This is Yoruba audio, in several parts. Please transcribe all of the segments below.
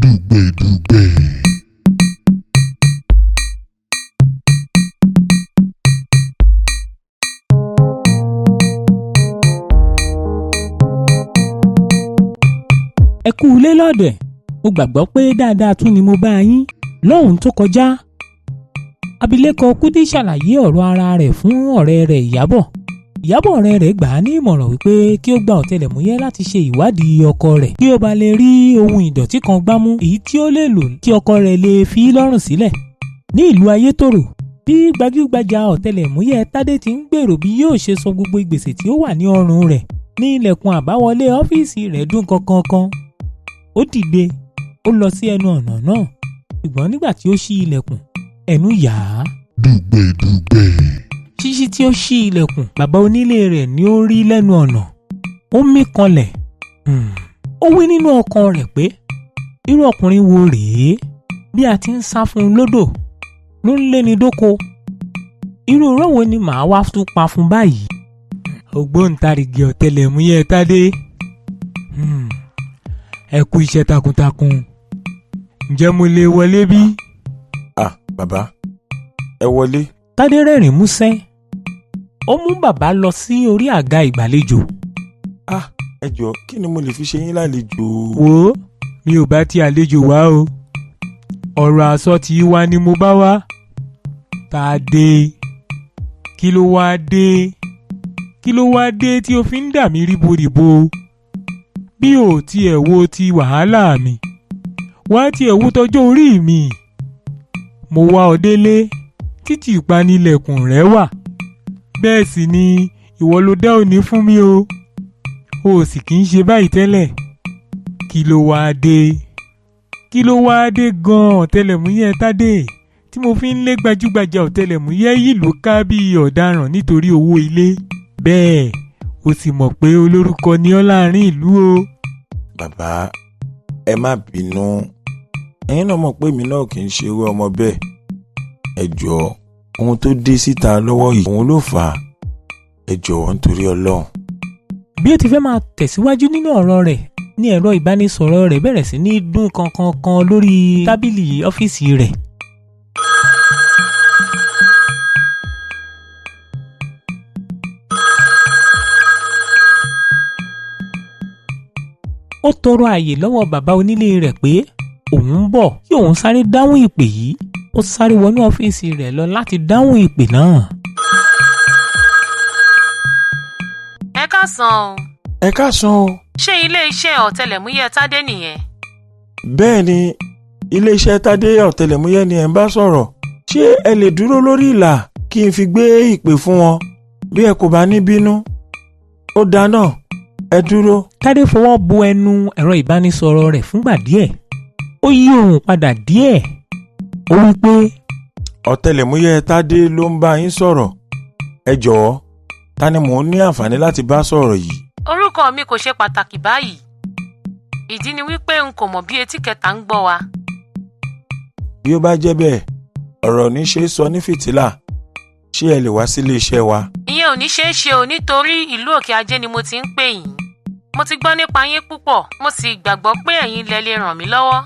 Dugbedugbe. Ẹ kú ilé lọ́dẹ̀, mo gbàgbọ́ pé dáadáa tún ni mo bá yín. Lọ́hùn tó kọjá, abilékọ Kúdí ṣàlàyé ọ̀rọ̀ ara rẹ̀ fún ọ̀rẹ́ rẹ̀ Ìyábọ̀. Ìyábọ̀ ọ̀rẹ́ rẹ̀ gbà á ní ìmọ̀ràn wípé kí ó gba ọ̀tẹlẹ̀múyẹ́ láti ṣe ìwádìí ọkọ rẹ̀ kí ó bá lè rí ohun ìdọ̀tí kan gbámú èyí tí ó lè lò kí ọkọ rẹ̀ lè fi lọ́rùn sílẹ̀. Ní ìlú Ayétòrò, bí gbajúgbajà ọ̀tẹlẹ̀múyẹ́ Tádé ti ń gbèrò bí yóò ṣe san gbogbo ìgbésẹ̀ tí ó wà ní ọrùn rẹ̀ ní ilẹ̀kùn àbáwọlé ọ́fíìsì rẹ̀ dún kankan. Ó dìde, ó lọ sí ẹnu ọ̀nà náà, ṣùgbọ́n nígbà tí ó ṣí ilẹ̀kùn, ẹnu yà á. Dugbedugbe. Ṣíṣí tí ó ṣí ilẹ̀kùn, bàbá onílé rẹ̀ ni ó rí lẹ́nu ọ̀nà. Ó mí kanlẹ̀. Ó wí nínú ọkàn rẹ̀ pé irú ọkùnrin wo rèé? Bí a ti ń sá fún un lódò ló ń léni dóko. Irú irọ́ wo ni màá wá tún pa fún báyìí? Ògbóǹtarìgì ọ̀tẹlẹ̀múyẹ́ Tádé. Ẹ kú iṣẹ́ takuntakun. Ǹjẹ́ mo lè wọlé bí? Bàbá, ẹ wọlé. Tádé rẹ́rìn músẹ́. Ó mú bàbá lọ sí orí àga ìgbàlejò. Ẹ jọ̀ọ́, kí ni mo lè fi ṣe yín lálejò? Wò ó, mi ò bá ti àlejò wá o. Ọ̀rọ̀ àsọ tí wá ni mo bá wá. Tádé, kí ló wá dé? Kí ló wá dé tí o fi ń dà mí ríboríbo? Bí ò tiẹ̀ wo ti wàhálà mi, wá tiẹ̀ wo tọjọ́ orí mi. Mo wá ọ délé, títí ìpanilẹ̀kùn rẹ wà. Bẹ́ẹ̀ sì ni ìwọ ló dá òní fún mi o. O sì kì í ṣe báyìí tẹ́lẹ̀. Kí ló wá dé? Kí ló wá dé gan-an ọ̀tẹlẹ̀múyẹ́ Tádé tí mo fi ń lé gbajúgbajà ọ̀tẹlẹ̀múyẹ́ yìí ló ká bí ọ̀daràn nítorí owó ilé? Bẹ́ẹ̀ o sì mọ̀ pé olórúkọ ni ọ́ láàrin ìlú o. Bàbá, ẹ má bínú. Ẹ̀yin náà mọ̀ pé èmi náà kì í ṣe irú ọmọ bẹ́ẹ̀. Ẹ jọ̀ọ́, ohun tó dé síta lọ́wọ́ yìí òun ló fà á. Ẹ jọ̀ọ́ nítorí Ọlọ́run. Bí ó ti fẹ́ máa tẹ̀síwájú nínú ọ̀rọ̀ rẹ̀ ní ẹ̀rọ ìbánisọ̀rọ̀ rẹ̀ bẹ̀rẹ̀ sí ní dún kankan lórí tábìlì ọ́fíìsì rẹ̀. Ó tọrọ àyè lọ́wọ́ bàbá onílé rẹ̀ pé òun ń bọ̀ kí òun sáré dáhùn ìpè yìí. Ó sáré wọnú ọ́fíìsì rẹ̀ lọ láti dáhùn ìpè náà. Ẹ káàsán o. Ẹ káàsán o. Ṣé ilé-iṣẹ́ ọ̀tẹlẹ̀múyẹ́ Tádé nìyẹn? Bẹ́ẹ̀ ni, ilé-iṣẹ́ Tádé ọ̀tẹlẹ̀múyẹ́ ni ẹ̀ ń bá sọ̀rọ̀. Ṣé ẹ lè dúró lórí ìlà kí n fi gbé ìpè fún wọn bí ẹ kò bá ní bínú? Ó dáná, ẹ dúró. Tádé fọwọ́ bo ẹnu ẹ̀rọ ìbánisọ̀rọ̀ rẹ̀ fúngbà díẹ̀. Ó yí ohùn padà díẹ̀. Ó wí pé ọ̀tẹlẹ̀múyẹ́ Tádé ló ń bá yín sọ̀rọ̀. Ẹ jọ̀ọ́, ta ni mò ń ní àǹfààní láti bá sọ̀rọ̀ yìí? Orúkọ mi kò ṣe pàtàkì báyìí. Ìdí ni wípé n kò mọ̀ bí etí kẹta ń gbọ́ wa. Bí ó bá jẹ́ bẹ́ẹ̀, ọ̀rọ̀ ní ṣe é sọ ní fìtílà. Ṣé ẹ lè wá sí ilé-iṣẹ́ wa? Ìyẹn ò ní ṣeé ṣe o nítorí ìlú Òkè Ajé ni mo ti ń pè yín. Mo ti gbọ́ nípa yín púpọ̀, mo sì gbàgbọ́ pé ẹ̀yin lẹ lè ràn mí lọ́wọ́.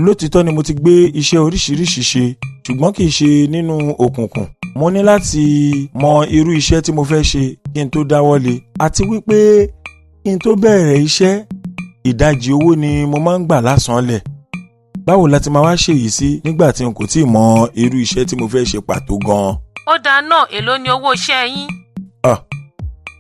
Lótìítọ́ ni mo ti gbé iṣẹ́ oríṣiríṣi ṣe, ṣùgbọ́n kì í ṣe nínú òkùnkùn. Mo ní láti mọ irú iṣẹ́ tí mo fẹ́ ṣe kí n tó dáwọ́lé, àti wípé kí n tó bẹ̀rẹ̀ iṣẹ́, ìdajì owó ni mo máa ń gbà lásánlẹ̀. Báwo la ti máa wá ṣèyí sí nígbà tí n kò tíì mọ irú iṣẹ́ tí mo fẹ́ ṣe pàtó gan-an? Ó dáa náà, èló ni owó iṣẹ́ yín?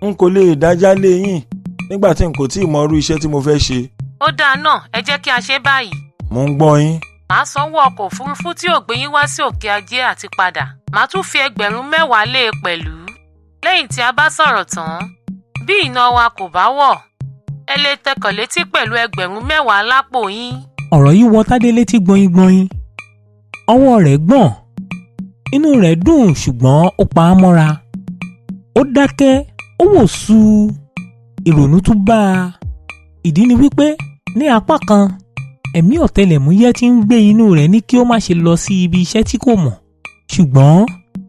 N kò lè dájá lé yín nígbà tí n kò tíì mọ irú iṣẹ́ tí mo fẹ́ ṣe. Ó dáa náà, ẹ jẹ́ kí a ṣe báyìí. Mo ń gbọ́ yín. Màá sanwó ọkọ̀ òfurufú tí ó gbé yín wá sí Òkè Ajé àti padà. Màá tún fi 10,000 lé e pẹ̀lú. Lẹ́yìn tí a bá sọ̀rọ̀ tán, bí iná wa kò bá wọ̀, ẹ lè tẹkọ̀ létí pẹ̀lú 10,000 lápò yín. Ọ̀rọ̀ yìí wọ Tádé létí gbọ̀nyìngbọ̀nyìn. Ọwọ́ rẹ̀ gbọ̀n. Inú rẹ̀ dùn ṣùgbọ́n ó pa á mọ́ra. Ó dákẹ́, ó wò sú. Ìrònú tún bá a. Ìdí ni wípé ní apá kan, ẹ̀mí ọ̀tẹlẹ̀múyẹ́ tí ń gbé inú rẹ̀ ní kí ó má ṣe lọ sí ibi iṣẹ́ tí kò mọ̀. Ṣùgbọ́n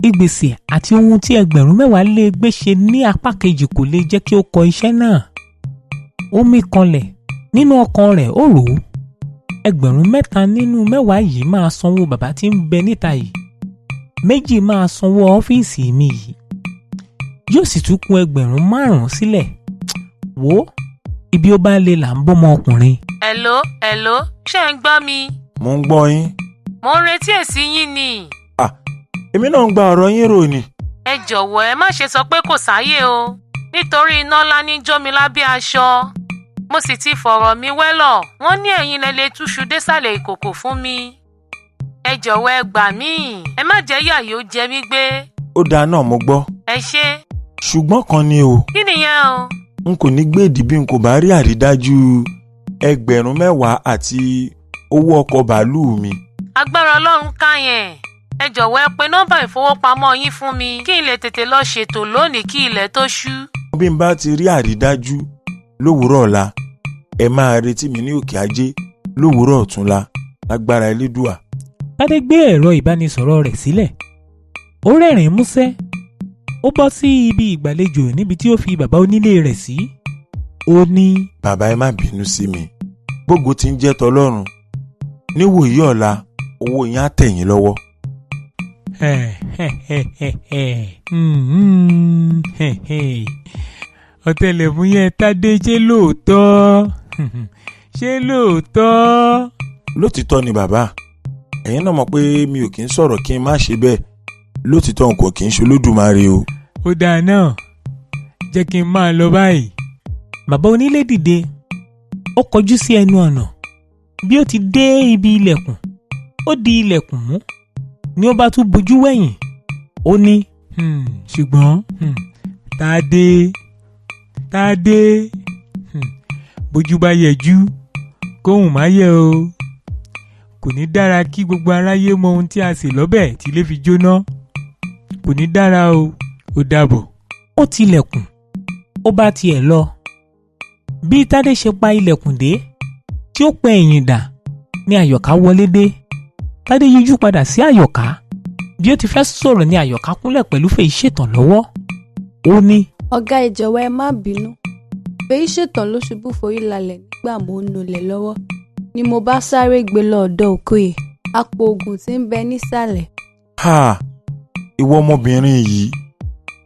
ìgbésẹ̀ àti ohun tí 10,000 lè gbé ṣe ní apá kejì kò lè jẹ́ kí ó kọ iṣẹ́ náà. Ó mí kanlẹ̀. Nínú ọkàn rẹ̀ ó rò ó. 3 nínú 10 yìí máa sanwó bàbá tí ń bẹ níta yìí, 2 máa sanwó ọ́fíìsì mi yìí, yóò sì tún kù 5,000 sílẹ̀. Wò ó, ibi ó bá lè là ń bọ́mọ ọkùnrin. Hello, ṣé ń gbọ́ mi? Mo ń gbọ́ yín. Mo ń retí èsì yín ni. Èmi náà ń gba ọ̀rọ̀ yín rò ni. Ẹ jọ̀wọ́ ẹ má ṣe sọ pé kò sáyé o, nítorí iná ńlá ní jó mi lábẹ́ aṣọ. Mo sì ti fọ̀rọ̀ mi wẹ́lọ̀, wọ́n ní ẹ̀yin lẹ lè túṣu désàlẹ̀ ìkòkò fún mi. Ẹ jọ̀wọ́ ẹ gbà mí, ẹ má jẹ́ yà yóò jẹ mí gbé. Ó dáa náà, mo gbọ́. Ẹ ṣé. Ṣùgbọ́n kan ni o. Kí nìyẹn o? N kò ní gbèdì bí n kò bá rí àrídájú 10,000 àti owó ọkọ̀ bàálù mi. Agbára Ọlọ́run ká yẹn. Ẹ jọ̀wọ́ ẹ pe nọ́mbà ìfowópamọ́ yín fún mi kí n lè tètè lọ ṣètò lónìí kí ilẹ̀ tó ṣú. Bí n bá ti rí àrídájú lówùúrọ̀ ọ̀la, ẹ máa retí mi ní òkè ajé lówùúrọ̀ ọ̀túnla lágbára Elédùà. Tádé gbé ẹ̀rọ ìbánisọ̀rọ̀ rẹ̀ sílẹ̀, ó rẹ́rìn-ín músẹ́, ó bọ́ sí ibi ìgbàlejò níbi tí ó fi bàbá onílé rẹ̀ sí. Ó ní, bàbá ẹ má bínú sí mi, gbogbo tí ń jẹ́ tọlọ́run, níwòyí ọ̀la owó yín á tẹ̀ yín lọ́wọ́. Ọ̀tẹlẹ̀múyẹ́ Tádé, ṣé lóòótọ́? Lótìtọ́ ni bàbá, ẹ̀yin náà mọ̀ pé mi ò kí ń sọ̀rọ̀ kí n má ṣe bẹ́ẹ̀. Lótìtọ́ n kò kí ń ṣolódùmarè o. Ó dáa náà, jẹ́ kí n máa lọ báyìí. Bàbá onílé dìde, ó kọjú sí ẹnu ọ̀nà. Bí ó ti dé ibi ilẹ̀kùn, ó di ilẹ̀kùn mú, ni ó bá tún bojú wẹ̀yìn. Ó ní, ṣùgbọ́n Tádé, bójú bá yẹjú kóhùn má yẹ o. Kò ní dára kí gbogbo aráyé mọ ohun tí a sè lọ́bẹ̀ tí ilé fi jóná. Kò ní dára o. Ó dàbọ̀. Ó tilẹ̀kùn, ó bá tiẹ̀ lọ. Bí Tádé ṣe pa ilẹ̀kùn dé, tí ó pẹ ẹ̀yìn dà, ni Àyọ̀ká wọlé dé. Tádé yíjú padà sí Àyọ̀ká. Bí ó ti fẹ́ sọ̀rọ̀ ni Àyọ̀ká kúnlẹ̀ pẹ̀lú Fèyí ṣetán lọ́wọ́. Ó ní, ọ̀gá ẹ jọ̀wọ́ ẹ má bínú. Fèyí ṣetán ló ṣubú forí lálẹ̀ nígbà mo ń nulẹ̀ lọ́wọ́, ni mo bá sáré gbé lọ ọ̀dọ̀ Òkòyè, apò oògùn tí ń bẹ nísàlẹ̀. Ìwọ ọmọbìnrin yìí,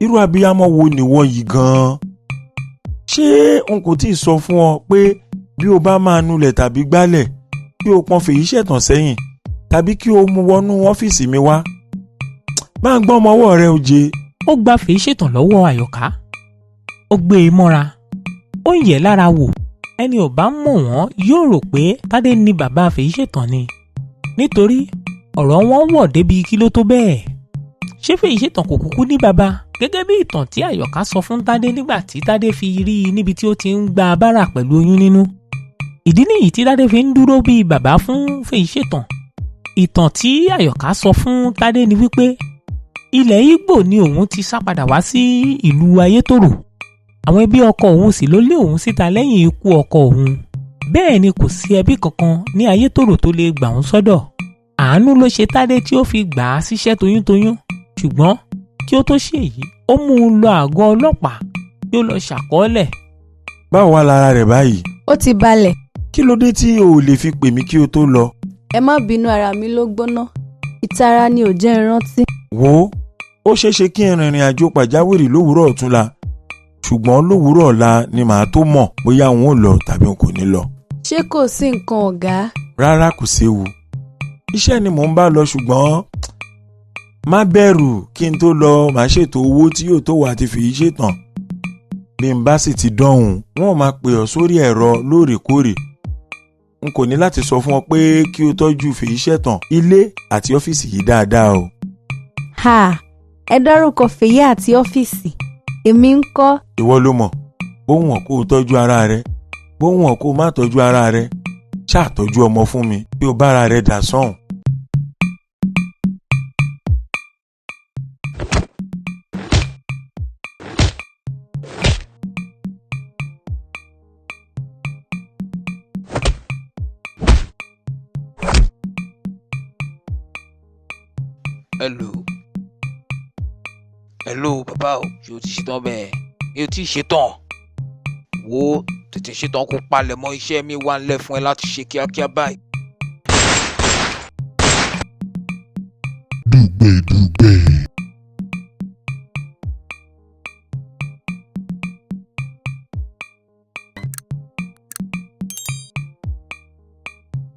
irú abiyamọ wo nìwọ yìí gan-an? Ṣé n kò tí ì sọ fún ọ pé bí o bá máa nulẹ̀ tàbí gbálẹ̀, kí o pọn Fèyí ṣetán sẹ́yìn tàbí kí o mú wọnú ọ́fíìsì mi wá? Máa gbọ́ ọmọ ọwọ́ rẹ oje. Ó gba Fèyí ṣetán lọ́wọ́ Àyọ̀ká, ó gbé e mọ́ra, ó ń yẹ̀ lára wò. Ẹni ò bá mọ̀ wọ́n yóò rò pé Tádé ni bàbá Fèyí ṣetán ni, nítorí ọ̀rọ̀ wọn wọ̀ débi kí ló tó bẹ́ẹ̀. Ṣé Fèyí ṣetán kò kúkú ní bàbá, gẹ́gẹ́ bí ìtàn tí Àyọ̀ká sọ fún Tádé nígbà tí Tádé fi rí i níbi tí ó ti ń gba bárà pẹ̀lú oyún nínú. Ìdí nìyí tí Tádé fi ń dúró bí bàbá fún Fèyí ṣetán. Ìtàn tí Àyọ̀ká sọ fún Tádé ni wípé ilẹ̀ Ìgbò ni òun ti sá padà wá sí ìlú Ayétòrò. Àwọn ẹbí ọkọ òun sì ló lé òun síta lẹ́yìn ikú ọkọ òun. Bẹ́ẹ̀ ni kò sí ẹbí kankan ní Ayétòrò tó lè gbà òun sọ́dọ̀. Àánú ló ṣe Tádé tí ó fi gbà á síṣẹ́ toyúntoyún. Ṣùgbọ́n kí ó tó ṣe èyí, ó mú un lọ àgọ́ ọlọ́pàá kí ó lọ ṣàkọọ́lẹ̀. Báwo wá lára rẹ̀ báyìí? Ó ti balẹ̀. Kí ló dé tí o ò lè fi pè mí kí o tó lọ? Ẹ má bínú, ara mi ló gbóná. Ìtara ni ò jẹ́ n rántí. Wò ó ṣeéṣe kí n rìnrìn àjò pàjáwìrì lówùúrọ̀ ọ̀túnla, ṣùgbọ́n lówùúrọ̀ ọ̀la ni màá tó mọ̀ bóyá òun ò lọ tàbí òun kò ní lọ. Ṣé kò sí nǹkan ọ̀gá? Rárá, kò séwu. Iṣẹ́ ni mò ń bá lọ, ṣùgbọ́n má bẹ̀rù, kí n tó lọ màá ṣètò owó tí yóò tó wà àti Fèyí ṣetán. Bí n bá sì ti dọ̀hùn, wọn ò máa pè ọ́ sórí ẹ̀rọ lóòrèkóòrè. N kò ní láti sọ fún ọ pé kí o tọ́jú Fèyí ṣetán ilé àti ọ́fíìsì yìí dáadáa o. Ẹ dárúkọ Fèyí àti ọ́fíìsì, èmi ń kọ́. Ìwọ ló mọ̀, bóhùn ọ̀ kó o tọ́jú ara rẹ, bóhùn ọ̀ kó o má tọ́jú ara rẹ. Ṣáà tọ́jú ọmọ fún mi bí o bára rẹ dà sọ́hùn. Hello bàbá o, ṣé o ti ṣetán bẹ́ẹ̀? Mi ò tí ì ṣetán. Wo tètè ṣetán kó palẹ̀ mọ́, iṣẹ́ mi wà nílẹ̀ fún ẹ láti ṣe kíákíá báyìí. Dugbedugbe.